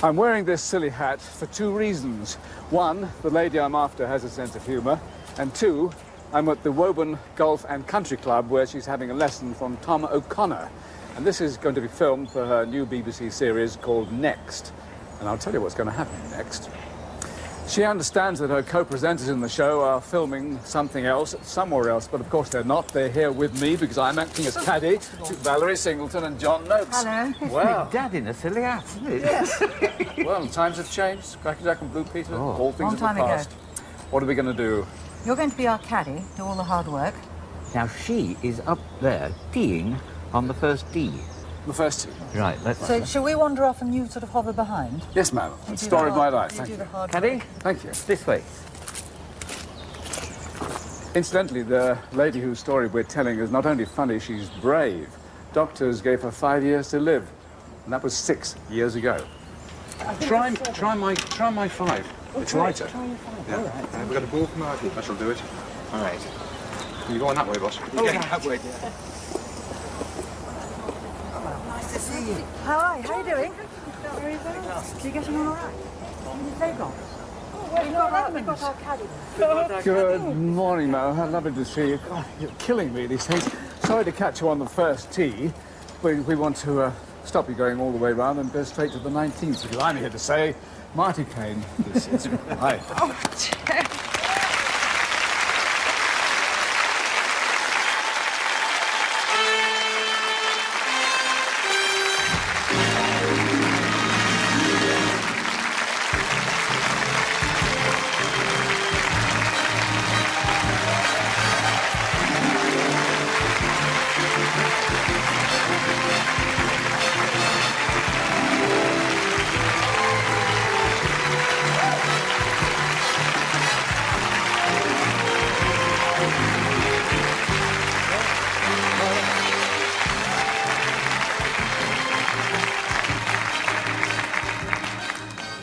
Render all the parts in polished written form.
I'm wearing this silly hat for two reasons. One, the lady I'm after has a sense of humour, and two, I'm at the Woburn Golf and Country Club where she's having a lesson from Tom O'Connor. And this is going to be filmed for her new BBC series called Next. And I'll tell you what's going to happen next. She understands that her co-presenters in the show are filming something else, somewhere else, but of course they're not. They're here with me because I'm acting as caddy to Valerie Singleton and John Noakes. Hello. Well, Dad in a silly hat, isn't it? Yes. well, times have changed. Cracker Jack and Blue Peter, all things Long of the time ago. past. What are we going to do? You're going to be our caddy, do all the hard work. Now, she is up there peeing on the first D. The first two. Right, let's... So, shall we wander off and you sort of hover behind? Yes, ma'am. You It's do the story the of my hard- life. you Thank do you. the hard Caddy, work. Thank you. this way. Incidentally, the lady whose story we're telling is not only funny, she's brave. Doctors gave her 5 years to live, and that was 6 years ago. Try my 5. It's lighter. Yeah. All right. We've got a ball from Marty. I shall do it. All right. You going that way, boss? Oh, yeah, that way. Nice to see you. How are you? How are you doing? Very well. You getting on all right? Your day gone? We've got our caddy. Good morning, Mo. How lovely to see you. God, you're killing me these days. Sorry to catch you on the first tee. We want to stop you going all the way round and go straight to the 19th. Because I'm here to say, Marti Caine, this is... Hi.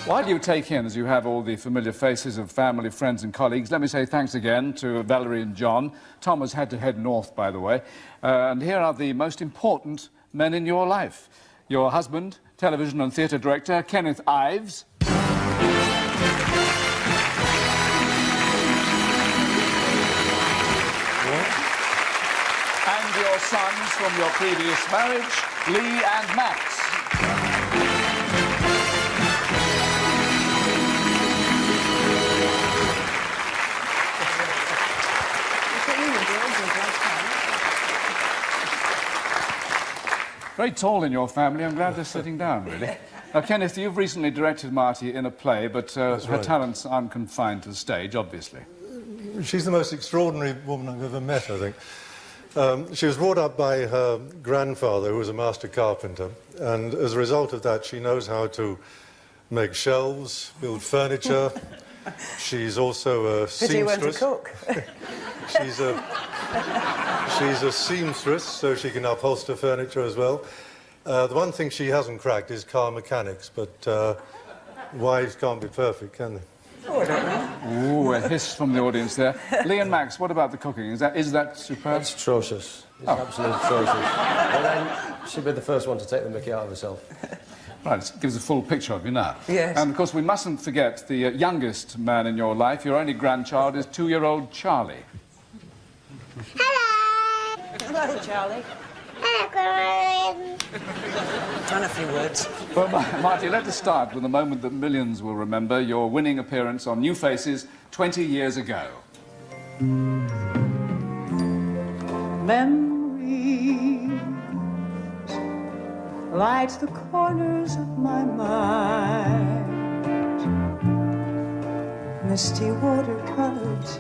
While you take in, as you have all the familiar faces of family, friends and colleagues, let me say thanks again to Valerie and John. Tom has had to head north, by the way. And here are the most important men in your life. Your husband, television and theatre director, Kenneth Ives. And your sons from your previous marriage, Lee and Max. Very tall in your family. I'm glad they're sitting down, really. Now, Kenneth, you've recently directed Marti in a play, but her talents aren't confined to the stage, obviously. She's the most extraordinary woman I've ever met, I think. She was brought up by her grandfather, who was a master carpenter, and as a result of that, she knows how to make shelves, build furniture. She's also a seamstress. He went to cook. She's a seamstress, so she can upholster furniture as well. The one thing she hasn't cracked is car mechanics, but wives can't be perfect, can they? Oh, I don't know. Ooh, a hiss from the audience there. Lee and Max, what about the cooking? Is that superb? It's atrocious. It's absolutely atrocious. And then she'd be the first one to take the mickey out of herself. Right, it gives a full picture of you now. Yes. And, of course, we mustn't forget the youngest man in your life. Your only grandchild is 2-year-old Charlie. Hello! Hello, Charlie. Hello, And a few words. Well, Marty, let us start with a moment that millions will remember, your winning appearance on New Faces 20 years ago. Memories light the corners of my mind. Misty watercolors,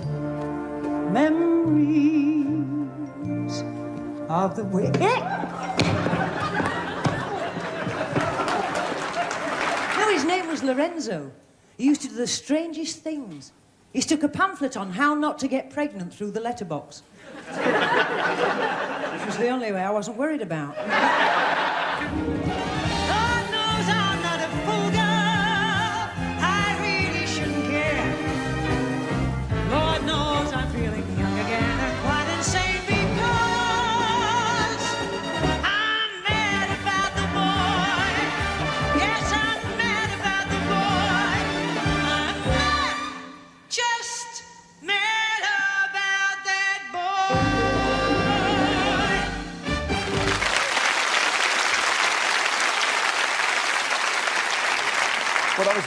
memories of the way. No, his name was Lorenzo. He used to do the strangest things. He stuck a pamphlet on how not to get pregnant through the letterbox. Which was the only way I wasn't worried about. God knows I'm not a fool girl. I really shouldn't care. Lord knows I'm feeling young again and quite insane because I'm mad about the boy. Yes, I'm mad about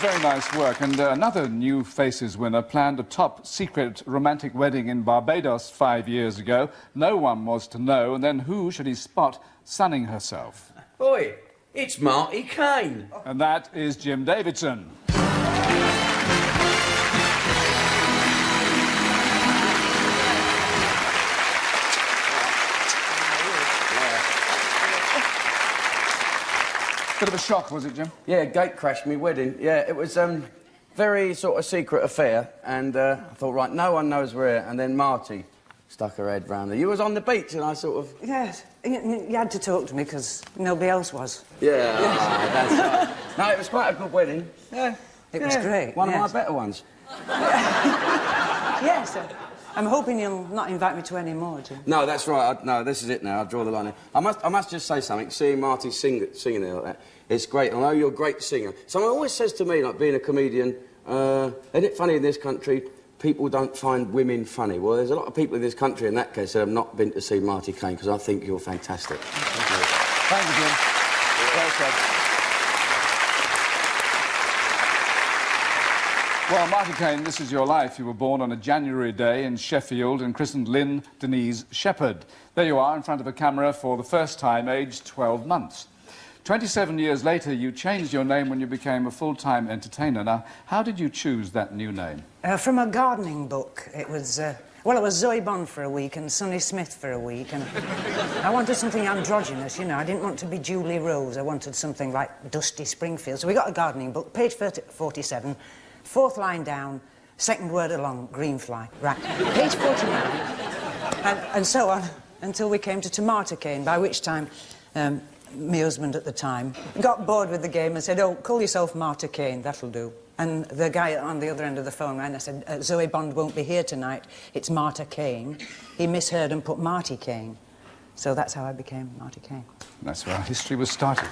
very nice work. And another New Faces winner planned a top-secret romantic wedding in Barbados 5 years ago. No one was to know, and then who should he spot sunning herself? Oi, it's Marti Caine. And that is Jim Davidson. Bit of a shock, was it, Jim? Yeah, gate crashed me wedding. Yeah, it was very sort of secret affair, and I thought, right, no one knows we're here. And then Marty stuck her head round there. You was on the beach, and I sort of... Yes, you had to talk to me because nobody else was. Yeah, that's right. No, it was quite a good wedding. Yeah. It was great, One yes. of my better ones. Yes, I'm hoping you'll not invite me to any more, Jim. No, that's right. No, this is it now. I'll draw the line here. I must just say something. Seeing Marty singing there like that, it's great. I know you're a great singer. Someone always says to me, like, being a comedian, isn't it funny in this country, people don't find women funny? Well, there's a lot of people in this country, in that case, that have not been to see Marti Caine, because I think you're fantastic. Thank you, Jim. Well said. Well, Marti Caine, this is your life. You were born on a January day in Sheffield and christened Lynn Denise Shepherd. There you are in front of a camera for the first time, aged 12 months. 27 years later, you changed your name when you became a full-time entertainer. Now, how did you choose that new name? From a gardening book. It was, well, it was Zoe Bond for a week and Sonny Smith for a week, and I wanted something androgynous, you know. I didn't want to be Julie Rose. I wanted something like Dusty Springfield. So we got a gardening book, page 47, fourth line down, second word along, green fly. Right, page 49, and so on, until we came to Tomato Caine, by which time... my husband at the time got bored with the game and said, oh, call yourself Marti Caine, that'll do. And the guy on the other end of the phone rang and I said, Zoe Bond won't be here tonight, it's Marti Caine. He misheard and put Marti Caine. So that's how I became Marti Caine. That's where our history was started.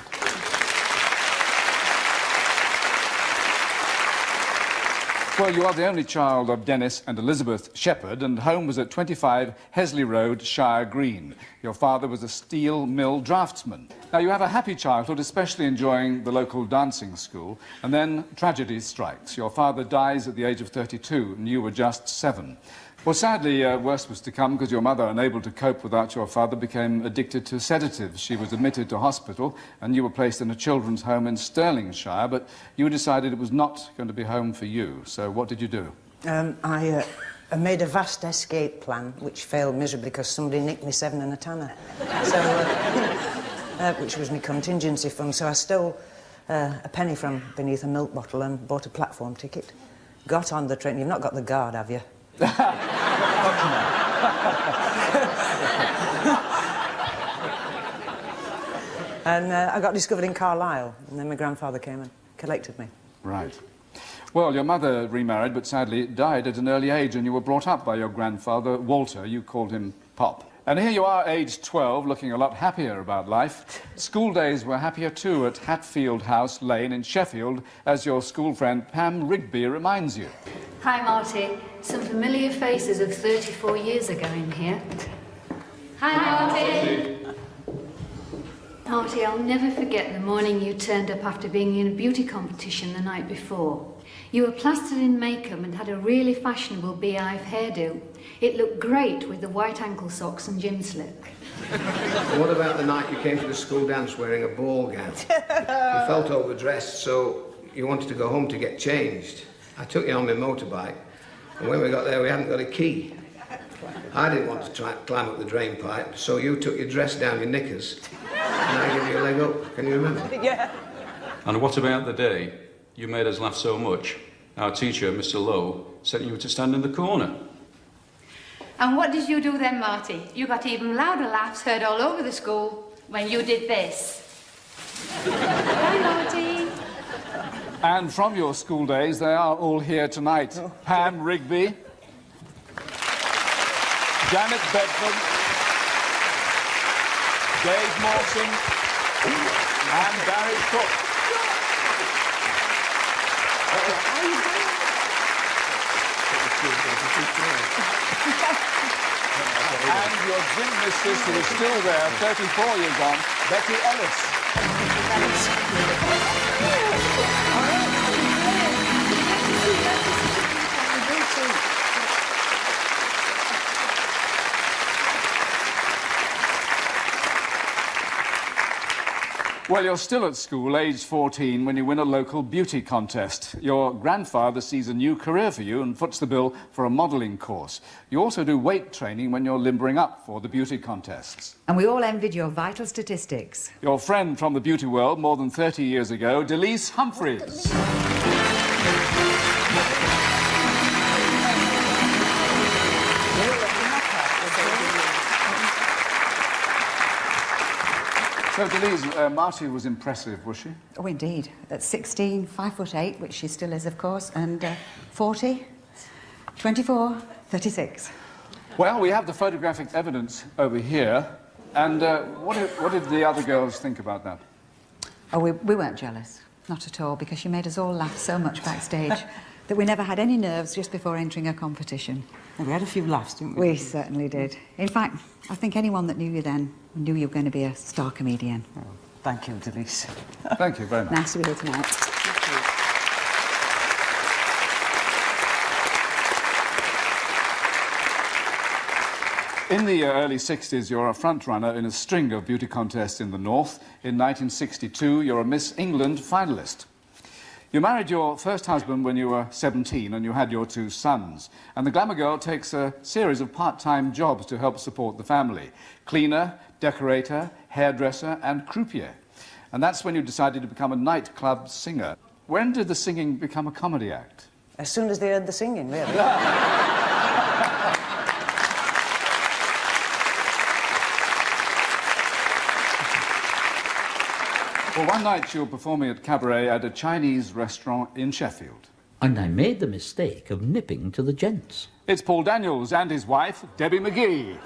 Well, you are the only child of Dennis and Elizabeth Shepherd, and home was at 25 Hesley Road, Shire Green. Your father was a steel mill draftsman. Now, you have a happy childhood, especially enjoying the local dancing school, and then tragedy strikes. Your father dies at the age of 32, and you were just 7. Well, sadly, worse was to come because your mother, unable to cope without your father, became addicted to sedatives. She was admitted to hospital and you were placed in a children's home in Stirlingshire, but you decided it was not going to be home for you. So what did you do? I made a vast escape plan, which failed miserably because somebody nicked me 7 and a tanner. So, which was my contingency fund. So I stole a penny from beneath a milk bottle and bought a platform ticket. Got on the train. You've not got the guard, have you? And I got discovered in Carlisle, and then my grandfather came and collected me. Right. Well, your mother remarried, but sadly died at an early age, and you were brought up by your grandfather, Walter. You called him Pop. And here you are, aged 12, looking a lot happier about life. School days were happier too at Hatfield House Lane in Sheffield, as your school friend Pam Rigby reminds you. Hi, Marty. Some familiar faces of 34 years ago in here. Hi, Marty. Marty, I'll never forget the morning you turned up after being in a beauty competition the night before. You were plastered in makeup and had a really fashionable beehive hairdo. It looked great with the white ankle socks and gym slip. What about the night you came to the school dance wearing a ball gown? You felt overdressed, so you wanted to go home to get changed. I took you on my motorbike, and when we got there, we hadn't got a key. I didn't want to try and climb up the drain pipe, so you took your dress down your knickers, and I gave you a leg up. Can you remember? Yeah. And what about the day you made us laugh so much? Our teacher, Mr. Lowe, sent you to stand in the corner. And what did you do then, Marty? You got even louder laughs heard all over the school when you did this. Bye, Marty. And from your school days, they are all here tonight. Oh. Pam Rigby, Janet Bedford, Dave Mawson, and Barry Cook. And your gym mistress, who is still there, 34 years on, Becky Ellis. Well, you're still at school, aged 14, when you win a local beauty contest. Your grandfather sees a new career for you and foots the bill for a modelling course. You also do weight training when you're limbering up for the beauty contests. And we all envied your vital statistics. Your friend from the beauty world more than 30 years ago, Delise Humphreys. So, Delise, Marti was impressive, was she? Oh, indeed. At 16, 5'8", which she still is, of course, and 40, 24, 36. Well, we have the photographic evidence over here. And what did the other girls think about that? Oh, we weren't jealous. Not at all, because she made us all laugh so much backstage that we never had any nerves just before entering a competition. And we had a few laughs, didn't we? We certainly did. In fact, I think anyone that knew you then knew you were going to be a star comedian. Oh, thank you, Delise. Thank you very much. Nice to be here tonight. In the early 60s, you're a front-runner in a string of beauty contests in the North. In 1962, you're a Miss England finalist. You married your first husband when you were 17 and you had your 2 sons. And the glamour girl takes a series of part-time jobs to help support the family. Cleaner, decorator, hairdresser and croupier. And that's when you decided to become a nightclub singer. When did the singing become a comedy act? As soon as they heard the singing, really. Well, one night you were performing at cabaret at a Chinese restaurant in Sheffield. And I made the mistake of nipping to the gents. It's Paul Daniels and his wife, Debbie McGee.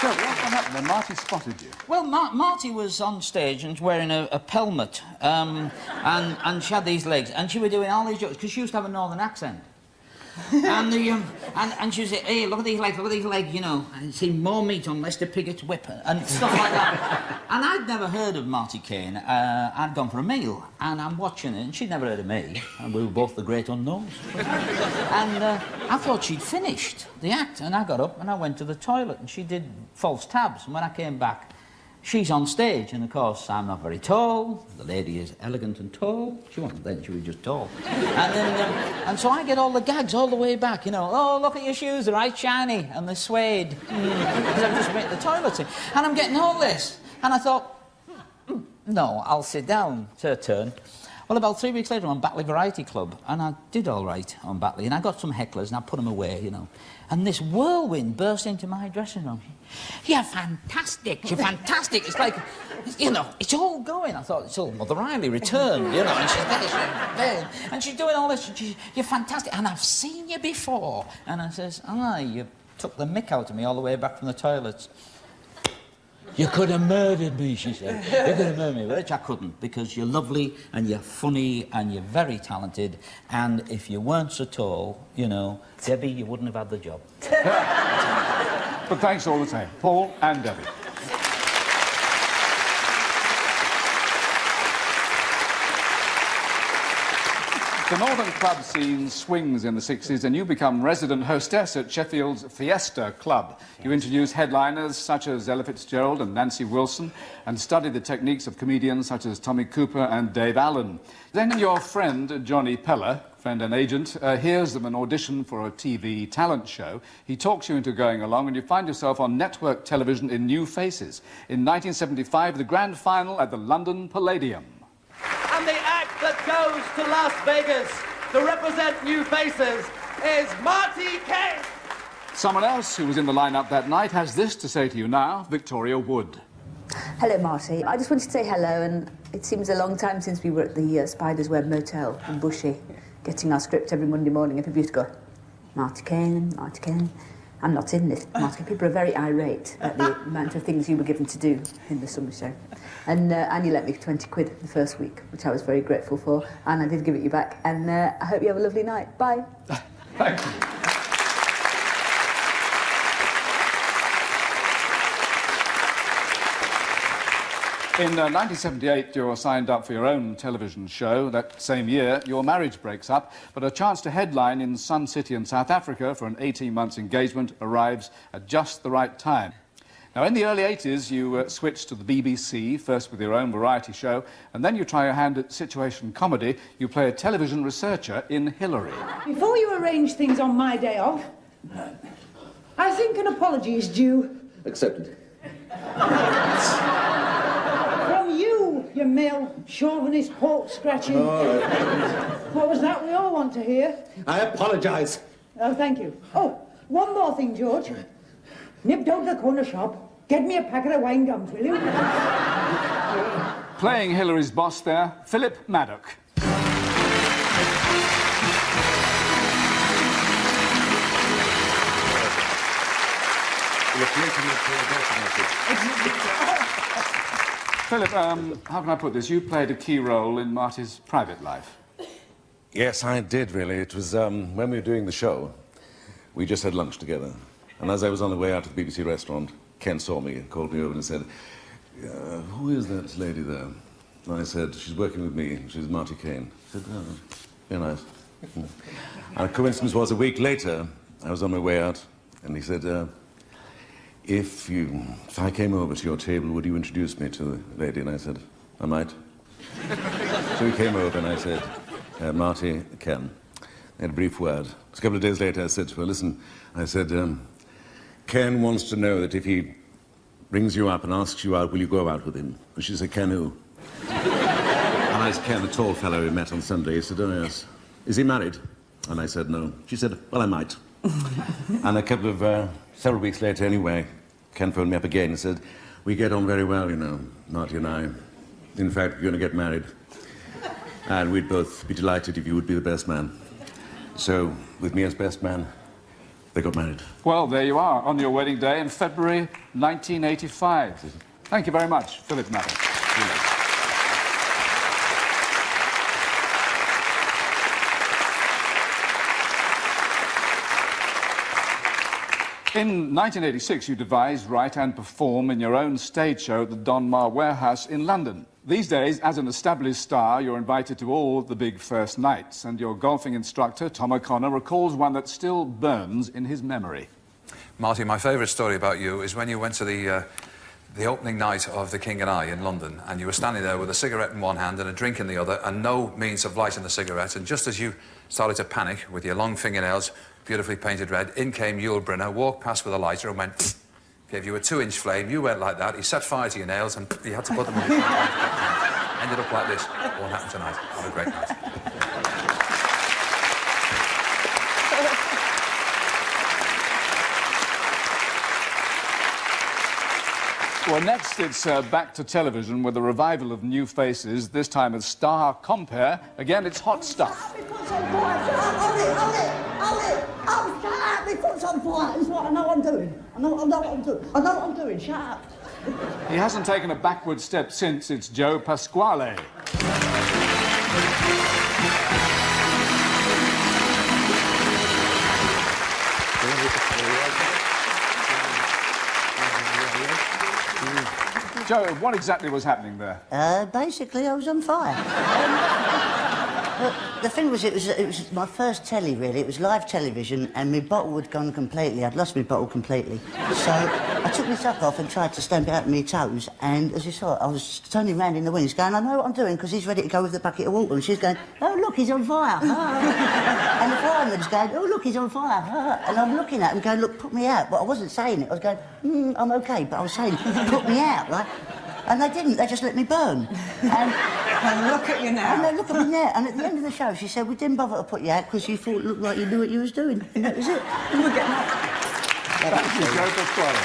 So, what happened when Marti spotted you? Well, Marti was on stage and wearing a pelmet, and she had these legs, and she was doing all these jokes, because she used to have a northern accent. And she was saying, hey, look at these legs, you know, and see more meat on Lester Piggott's whip, and stuff like that. And I'd never heard of Marti Caine. I'd gone for a meal, and I'm watching it, and she'd never heard of me, and we were both the great unknowns. And I thought she'd finished the act, and I got up, and I went to the toilet, and she did false tabs, and when I came back, she's on stage, and of course, I'm not very tall. The lady is elegant and tall. She wasn't then, she was just tall. And so I get all the gags all the way back, you know. Oh, look at your shoes, they're right shiny, and they're suede. Because I've just been at the toilet. And I'm getting all this. And I thought, no, I'll sit down. It's her turn. Well, about 3 weeks later, I'm on Batley Variety Club, and I did all right on Batley, and I got some hecklers, and I put them away, you know. And this whirlwind burst into my dressing room. You're fantastic, you're fantastic. It's like, you know, it's all going. I thought, it's all Mother Riley returned, you know, and she's there, and she's doing all this, and you're fantastic, and I've seen you before. And I says, you took the mick out of me all the way back from the toilets. You could have murdered me, she said. You could have murdered me, which I couldn't, because you're lovely, and you're funny, and you're very talented, and if you weren't so tall, you know, Debbie, you wouldn't have had the job. But thanks all the same, Paul and Debbie. The Northern club scene swings in the 60s, and you become resident hostess at Sheffield's Fiesta Club. You introduce headliners such as Ella Fitzgerald and Nancy Wilson, and study the techniques of comedians such as Tommy Cooper and Dave Allen. Then your friend, Johnny Peller, friend and agent, hears them an audition for a TV talent show. He talks you into going along, and you find yourself on network television in New Faces. In 1975, the grand final at the London Palladium. And the act that goes to Las Vegas to represent New Faces is Marti Caine. Someone else who was in the lineup that night has this to say to you now, Victoria Wood. Hello, Marti. I just wanted to say hello, and it seems a long time since we were at the Spider's Web Motel in Bushey, getting our script every Monday morning, and people used to go, Marti Caine, Marti Caine. I'm not in this, Marti. People are very irate at the amount of things you were given to do in the summer show. And you lent me 20 quid the first week, which I was very grateful for, and I did give it you back. And I hope you have a lovely night. Bye. Thank you. In 1978, you're signed up for your own television show. That same year, your marriage breaks up, but a chance to headline in Sun City in South Africa for an 18-month engagement arrives at just the right time. Now, in the early 80s, you switched to the BBC, first with your own variety show, and then you try your hand at situation comedy. You play a television researcher in Hillary. Before you arrange things on my day off, I think an apology is due. Accepted. From you male chauvinist hawk scratching. All right. What was that we all want to hear? I apologise. Oh, thank you. Oh, one more thing, George. Nip down to the corner shop. Get me a packet of wine gums, will you? Playing Hillary's boss there, Philip Maddock. Philip, how can I put this? You played a key role in Marty's private life. Yes, I did, really. It was when we were doing the show, we just had lunch together. And as I was on the way out to the BBC restaurant, Ken saw me and called me over and said, who is that lady there? And I said, she's working with me. She's Marti Caine. He said, oh, very nice. And a coincidence was a week later, I was on my way out, and he said, if I came over to your table, would you introduce me to the lady? And I said, I might. So he came over and I said, Marti, Ken. I had a brief word. A couple of days later, I said to her, listen, I said, Ken wants to know that if he rings you up and asks you out, will you go out with him? And she said, Ken who? And I said, Ken, the tall fellow we met on Sunday. He said, oh, yes. Is he married? And I said, no. She said, well, I might. And a couple of, several weeks later anyway, Ken phoned me up again and said, we get on very well, you know, Marty and I. In fact, we're going to get married. And we'd both be delighted if you would be the best man. So, with me as best man, they got married. Well, there you are, on your wedding day in February 1985. Thank you very much, Philip Maddock. In 1986, you devised, write and perform in your own stage show at the Donmar Warehouse in London. These days, as an established star, you're invited to all the big first nights, and your golfing instructor, Tom O'Connor, recalls one that still burns in his memory. Marty, my favourite story about you is when you went to the opening night of The King and I in London, and you were standing there with a cigarette in one hand and a drink in the other, and no means of lighting the cigarette, and just as you started to panic with your long fingernails, beautifully painted red, in came Yul Brynner, walked past with a lighter and went, pfft, gave you a 2-inch flame, you went like that, he set fire to your nails and you had to put them on. Ended up like this. Won't happen tonight. Have a great night. Well, next it's back to television with a revival of New Faces, this time as Star Compare. Again, it's hot stuff. Oh, shut up! My foot's on fire. It's what I know I'm doing. I know what I'm doing. I know what I'm doing. Shut up. He hasn't taken a backward step since. It's Joe Pasquale. Joe, what exactly was happening there? Basically, I was on fire. The thing was, it was my first telly, really. It was live television, and my bottle had gone completely. I'd lost my bottle completely. So I took my sock off and tried to stamp it out of my toes, and as you saw, I was turning around in the wings going, I know what I'm doing, because he's ready to go with the bucket of water, and she's going, oh, look, he's on fire. And the fireman's going, oh, look, he's on fire. And I'm looking at him going, look, put me out. But I wasn't saying it. I was going, I'm OK, but I was saying, put me out, right? And they didn't, they just let me burn. And look at you now. And they look at me now. And at the end of the show, she said, we didn't bother to put you out because you thought it looked like you knew what you was doing. And that was it. And we're getting out. Thank you, Joe Pasquale.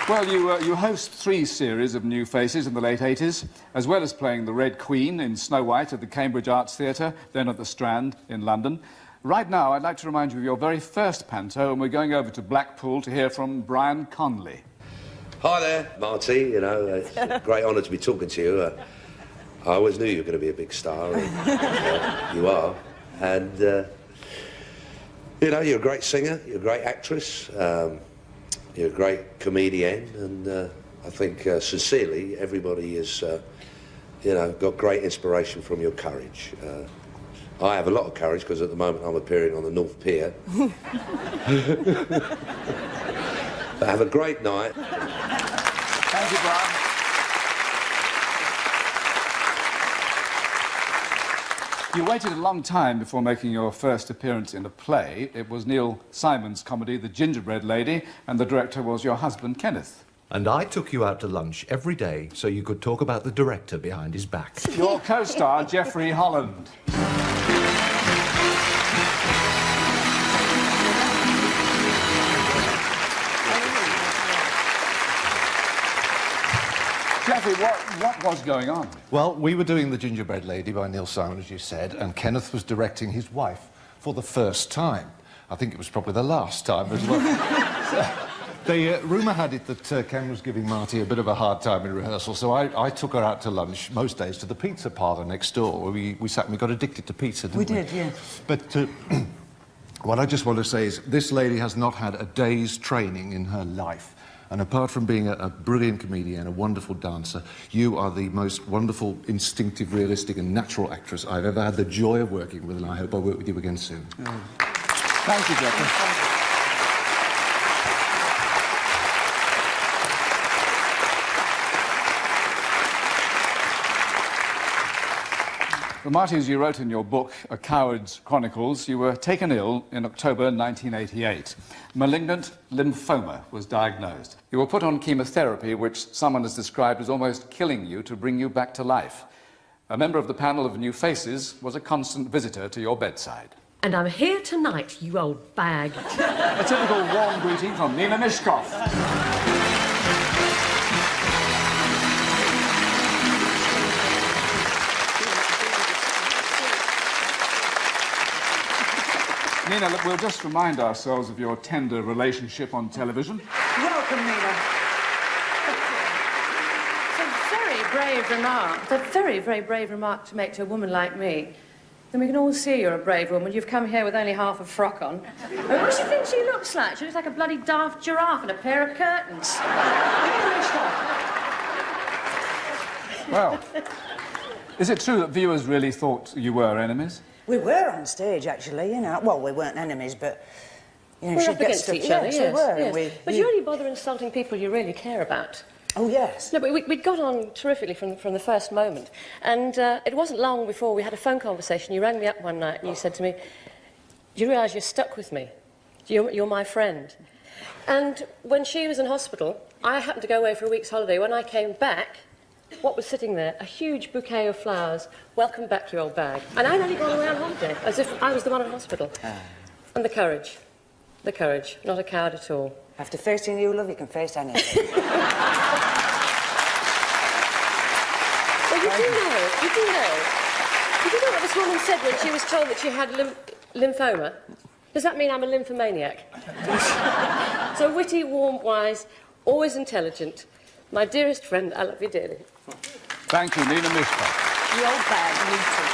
Well, you host 3 series of New Faces in the late 80s, as well as playing the Red Queen in Snow White at the Cambridge Arts Theatre, then at the Strand in London. Right now, I'd like to remind you of your very first panto, and we're going over to Blackpool to hear from Brian Conley. Hi there, Marty. You know, it's a great honour to be talking to you. I always knew you were going to be a big star, and you are. And You know, you're a great singer, you're a great actress, you're a great comedian, and I think, sincerely, everybody has, you know, got great inspiration from your courage. I have a lot of courage because at the moment I'm appearing on the North Pier. But have a great night. Thank you, Brian. You waited a long time before making your first appearance in a play. It was Neil Simon's comedy, The Gingerbread Lady, and the director was your husband, Kenneth. And I took you out to lunch every day so you could talk about the director behind his back. Your co-star, Geoffrey Holland. Geoffrey, what was going on? Well, we were doing The Gingerbread Lady by Neil Simon, as you said, and Kenneth was directing his wife for the first time. I think it was probably the last time as well. The rumour had it that Ken was giving Marty a bit of a hard time in rehearsal, so I took her out to lunch most days to the pizza parlour next door, where we sat and we got addicted to pizza, didn't we? We did, yeah. But what I just want to say is this lady has not had a day's training in her life. And apart from being a brilliant comedian, a wonderful dancer, you are the most wonderful, instinctive, realistic and natural actress I've ever had the joy of working with, and I hope I work with you again soon. Oh. Thank you, Geoffrey. Well, Marty, as you wrote in your book, A Coward's Chronicles, you were taken ill in October 1988. Malignant lymphoma was diagnosed. You were put on chemotherapy, which someone has described as almost killing you to bring you back to life. A member of the panel of New Faces was a constant visitor to your bedside. And I'm here tonight, you old bag. A typical warm greeting from Nina Mishkov. Nina, look, we'll just remind ourselves of your tender relationship on television. Welcome, Nina. It's a very brave remark. It's a very, very brave remark to make to a woman like me. Then we can all see you're a brave woman. You've come here with only half a frock on. I mean, what do you think she looks like? She looks like a bloody daft giraffe in a pair of curtains. Well, is it true that viewers really thought you were enemies? We were on stage, actually, you know. Well, we weren't enemies, but, you know, We're she'd up get against stuff. each other, yes, yes, we were. yes. And we, But you only bother insulting people you really care about. Oh, yes. No, but we got on terrifically from the first moment. And it wasn't long before we had a phone conversation. You rang me up one night and you said to me, do you realise you're stuck with me? You're my friend. And when she was in hospital, I happened to go away for a week's holiday. When I came back, what was sitting there? A huge bouquet of flowers. Welcome back, you old bag. And I'd only gone away on holiday, as if I was the one in hospital. And the courage. The courage. Not a coward at all. After facing you, love, you can face anything. Well, you do know what this woman said when she was told that she had lymphoma? Does that mean I'm a lymphomaniac? So witty, warm, wise, always intelligent. My dearest friend, I love you dearly. Thank you, Nina Mishkov. You old bag, you too.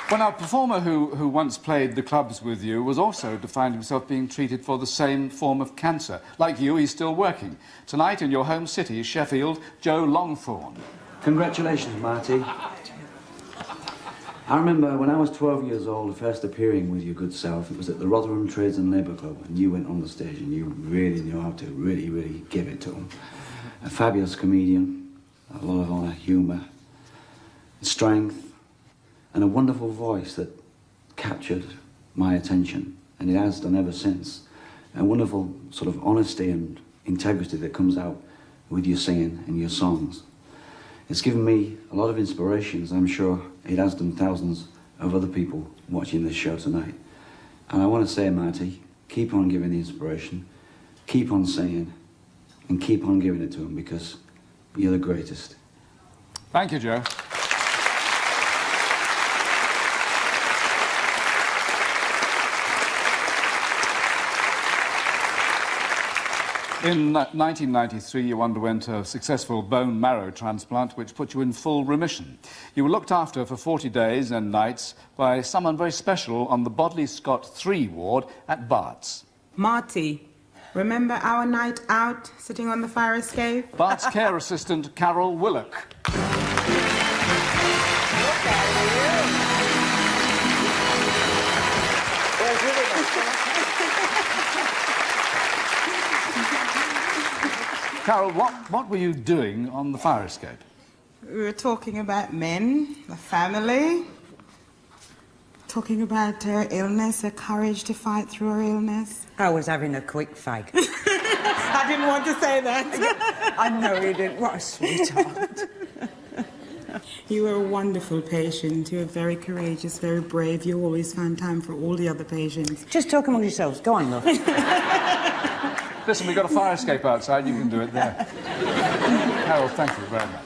Well, now, a performer who once played the clubs with you was also to find himself being treated for the same form of cancer. Like you, he's still working. Tonight, in your home city, Sheffield, Joe Longthorne. Congratulations, Marty. I remember when I was 12 years old, first appearing with your good self, it was at the Rotherham Trades and Labour Club, and you went on the stage and you really knew how to really give it to them. A fabulous comedian, a lot of honour, humour, strength, and a wonderful voice that captured my attention, and it has done ever since. A wonderful sort of honesty and integrity that comes out with your singing and your songs. It's given me a lot of inspirations. I'm sure it has done thousands of other people watching this show tonight. And I want to say, Marty, keep on giving the inspiration, keep on singing, and keep on giving it to them, because you're the greatest. Thank you, Joe. In 1993, you underwent a successful bone marrow transplant, which put you in full remission. You were looked after for 40 days and nights by someone very special on the Bodley Scott 3 ward at Bart's. Marty, remember our night out, sitting on the fire escape? Bart's care assistant, Carol Willock. Carol, what were you doing on the fire escape? We were talking about men, the family, talking about her illness, her courage to fight through her illness. I was having a quick fag. I didn't want to say that. I know you didn't. What a sweetheart. You were a wonderful patient. You were very courageous, very brave. You always found time for all the other patients. Just talk among yourselves. Go on, love. Listen, we've got a fire escape outside. You can do it there. Carol, thank you very much.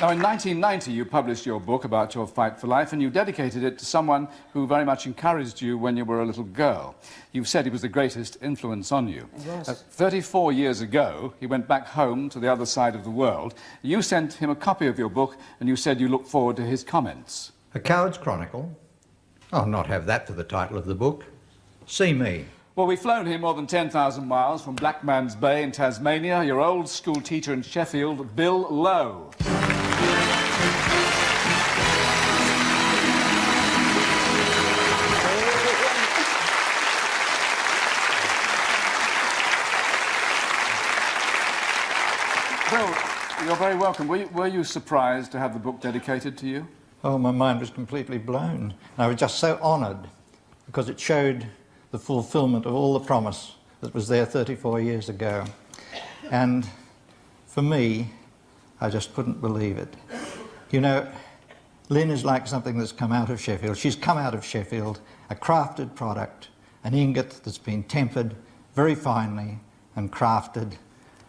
Now, in 1990, you published your book about your fight for life, and you dedicated it to someone who very much encouraged you when you were a little girl. You've said he was the greatest influence on you. Yes. 34 years ago, he went back home to the other side of the world. You sent him a copy of your book, and you said you look forward to his comments. A Coward's Chronicle? I'll not have that for the title of the book. See me. Well, we've flown here more than 10,000 miles from Blackman's Bay in Tasmania. Your old school teacher in Sheffield, Bill Lowe. Bill, you're very welcome. Were you surprised to have the book dedicated to you? Oh, my mind was completely blown. I was just so honoured because it showed the fulfilment of all the promise that was there 34 years ago. And for me, I just couldn't believe it. You know, Lynn is like something that's come out of Sheffield. She's come out of Sheffield, a crafted product, an ingot that's been tempered very finely and crafted.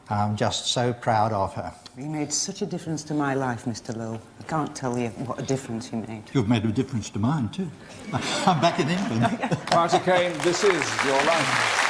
I'm just so proud of her. You made such a difference to my life, Mr. Lowe. I can't tell you what a difference you made. You've made a difference to mine, too. I'm back in England. Marti Caine, this is your life.